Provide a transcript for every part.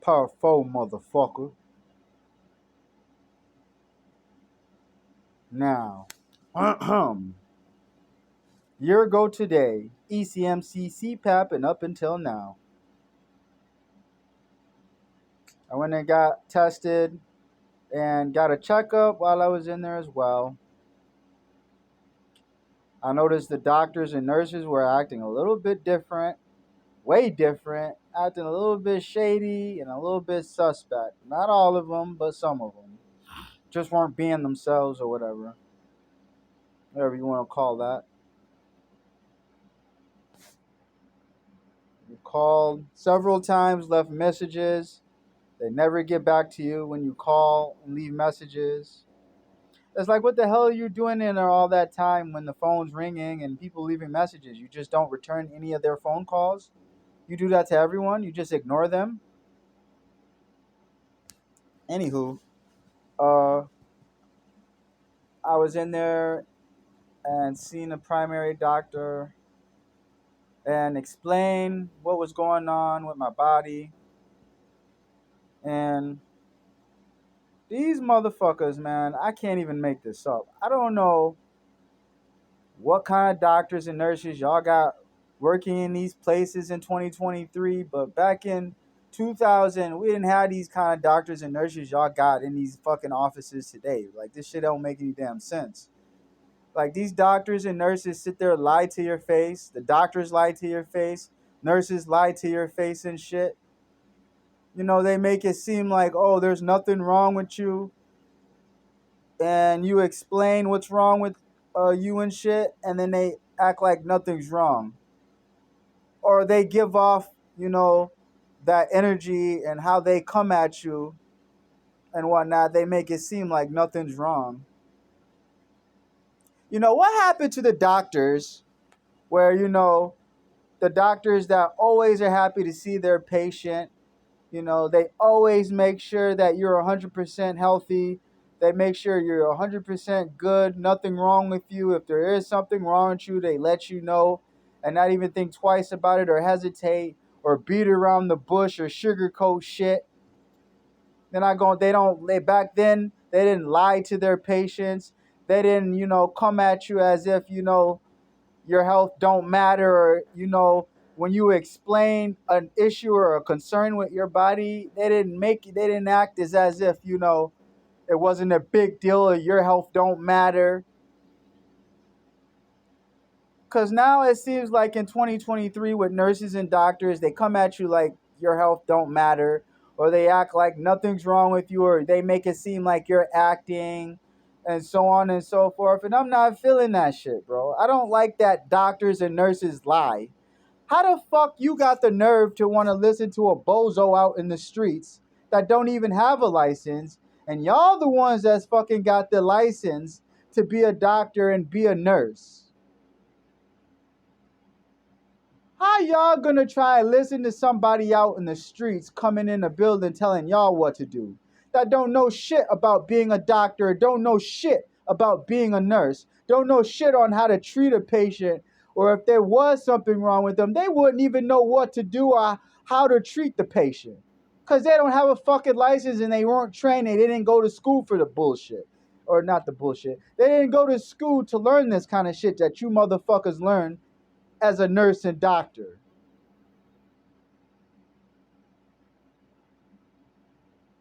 Powerful motherfucker. Now, year ago today, Ecmc, Cpap, and up until now, I went and got tested and got a checkup while I was in there as well. I noticed the doctors and nurses were acting a little bit different, way different, acting a little bit shady and a little bit suspect. Not all of them, but some of them. Just weren't being themselves or whatever you want to call that. You called several times, left messages. They never get back to you when you call and leave messages. It's like, what the hell are you doing in there all that time when the phone's ringing and people leaving messages? You just don't return any of their phone calls? You do that to everyone? You just ignore them? Anywho, uh, I was in there and seen a primary doctor and explain what was going on with my body. And these motherfuckers, man, I can't even make this up. I don't know what kind of doctors and nurses y'all got working in these places in 2023, but back in 2000, we didn't have these kind of doctors and nurses y'all got in these fucking offices today. Like, this shit don't make any damn sense. Like, these doctors and nurses sit there, lie to your face. The doctors lie to your face. Nurses lie to your face and shit. You know, they make it seem like, oh, there's nothing wrong with you. And you explain what's wrong with you and shit. And then they act like nothing's wrong. Or they give off, you know, that energy and how they come at you and whatnot. They make it seem like nothing's wrong. You know, what happened to the doctors where, you know, the doctors that always are happy to see their patient, you know, they always make sure that you're 100% healthy. They make sure you're 100% good, nothing wrong with you. If there is something wrong with you, they let you know and not even think twice about it or hesitate or beat around the bush or sugarcoat shit. They back then, they didn't lie to their patients. They didn't, you know, come at you as if, you know, your health don't matter, or, you know, when you explain an issue or a concern with your body, they didn't act as if, you know, it wasn't a big deal or your health don't matter. Because now it seems like in 2023 with nurses and doctors, they come at you like your health don't matter, or they act like nothing's wrong with you, or they make it seem like you're acting, and so on and so forth. And I'm not feeling that shit, bro. I don't like that doctors and nurses lie. How the fuck you got the nerve to want to listen to a bozo out in the streets that don't even have a license, and y'all the ones that's fucking got the license to be a doctor and be a nurse? How y'all gonna try and listen to somebody out in the streets coming in the building telling y'all what to do, that don't know shit about being a doctor, don't know shit about being a nurse, don't know shit on how to treat a patient, or if there was something wrong with them, they wouldn't even know what to do or how to treat the patient? Because they don't have a fucking license and they weren't trained, they didn't go to school for the bullshit. Or not the bullshit. They didn't go to school to learn this kind of shit that you motherfuckers learn as a nurse and doctor.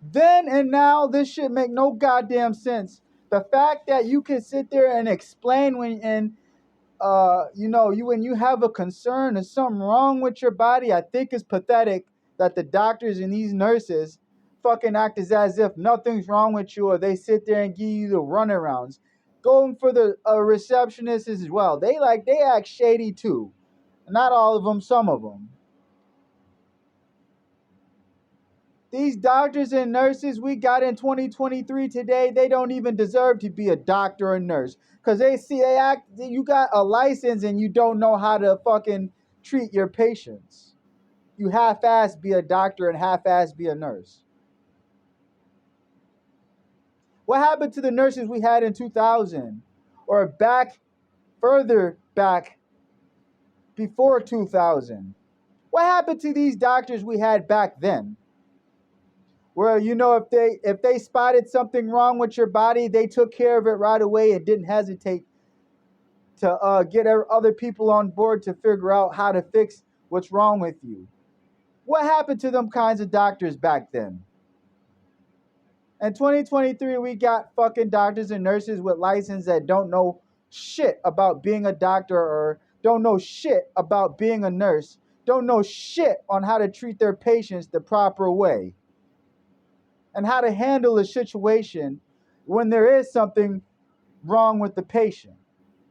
Then and now, this shit make no goddamn sense. The fact that you can sit there and explain when you have a concern or something wrong with your body, I think is pathetic that the doctors and these nurses fucking act as if nothing's wrong with you, or they sit there and give you the runarounds. Going for the receptionists as well. They act shady too. Not all of them, some of them. These doctors and nurses we got in 2023 today, they don't even deserve to be a doctor or nurse. Because you got a license and you don't know how to fucking treat your patients. You half-ass be a doctor and half-ass be a nurse. What happened to the nurses we had in 2000? Or further back, before 2000? What happened to these doctors we had back then? Where if they spotted something wrong with your body, they took care of it right away and didn't hesitate to get other people on board to figure out how to fix what's wrong with you. What happened to them kinds of doctors back then? In 2023, we got fucking doctors and nurses with license that don't know shit about being a doctor or don't know shit about being a nurse, don't know shit on how to treat their patients the proper way and how to handle a situation when there is something wrong with the patient.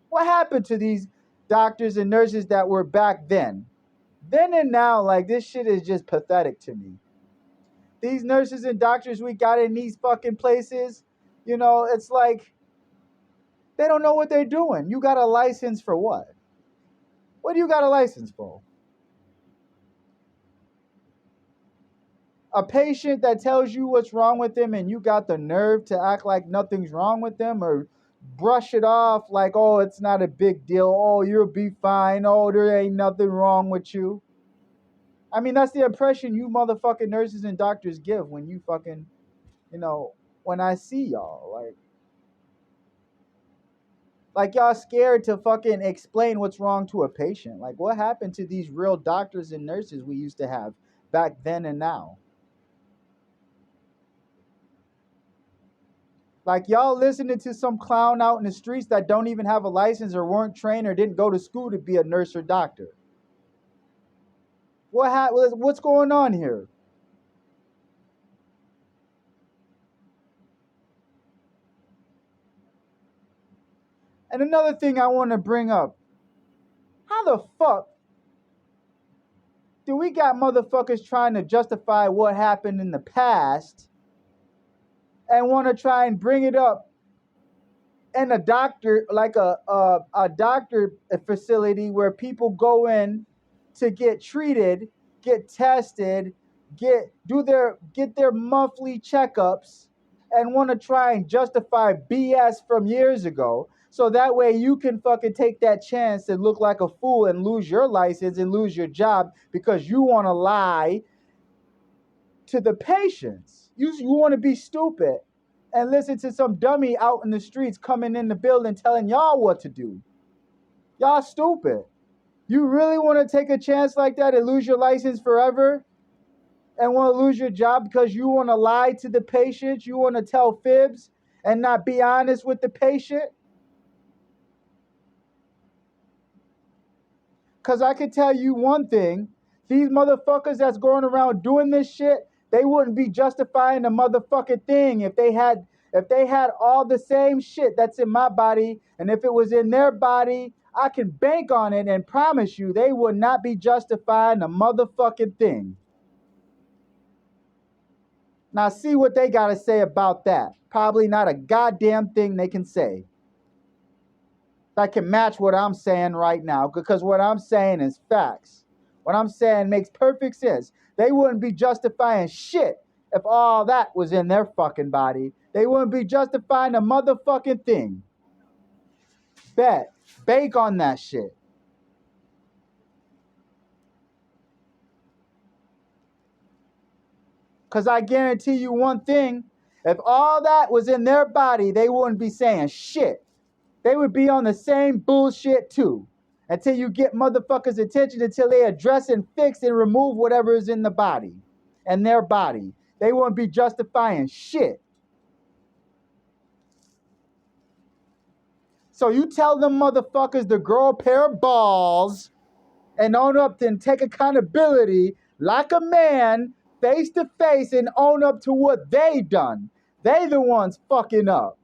What happened to these doctors and nurses that were back then? Then and now, like, this shit is just pathetic to me. These nurses and doctors we got in these fucking places, it's like they don't know what they're doing. You got a license for what? What do you got a license for? A patient that tells you what's wrong with them and you got the nerve to act like nothing's wrong with them or brush it off like, oh, it's not a big deal. Oh, you'll be fine. Oh, there ain't nothing wrong with you. I mean, that's the impression you motherfucking nurses and doctors give when you fucking, when I see y'all. Like y'all scared to fucking explain what's wrong to a patient. Like, what happened to these real doctors and nurses we used to have back then and now? Like, y'all listening to some clown out in the streets that don't even have a license or weren't trained or didn't go to school to be a nurse or doctor. What's going on here? And another thing I want to bring up, how the fuck do we got motherfuckers trying to justify what happened in the past and want to try and bring it up in a doctor, like a doctor facility where people go in to get treated, get tested, get their monthly checkups, and want to try and justify BS from years ago. So that way you can fucking take that chance and look like a fool and lose your license and lose your job because you want to lie to the patients. You want to be stupid and listen to some dummy out in the streets coming in the building telling y'all what to do. Y'all stupid. You really want to take a chance like that and lose your license forever and want to lose your job because you want to lie to the patient? You want to tell fibs and not be honest with the patient? Because I can tell you one thing, these motherfuckers that's going around doing this shit, they wouldn't be justifying the motherfucking thing if they had all the same shit that's in my body, and if it was in their body, I can bank on it and promise you they would not be justifying the motherfucking thing. Now see what they got to say about that. Probably not a goddamn thing they can say that can match what I'm saying right now, because what I'm saying is facts. What I'm saying makes perfect sense. They wouldn't be justifying shit if all that was in their fucking body. They wouldn't be justifying a motherfucking thing. Bet. Bake on that shit. Because I guarantee you one thing, if all that was in their body, they wouldn't be saying shit. They would be on the same bullshit too. Until you get motherfuckers' attention, until they address and fix and remove whatever is in the body and their body. They wouldn't be justifying shit. So you tell them motherfuckers to grow a pair of balls and own up and take accountability like a man, face to face, and own up to what they done. They the ones fucking up.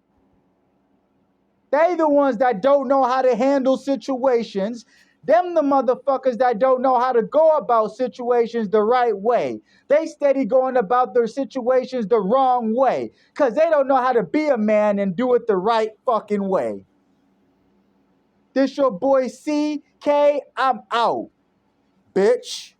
They the ones that don't know how to handle situations. Them the motherfuckers that don't know how to go about situations the right way. They steady going about their situations the wrong way because they don't know how to be a man and do it the right fucking way. This your boy CK. I'm out, bitch.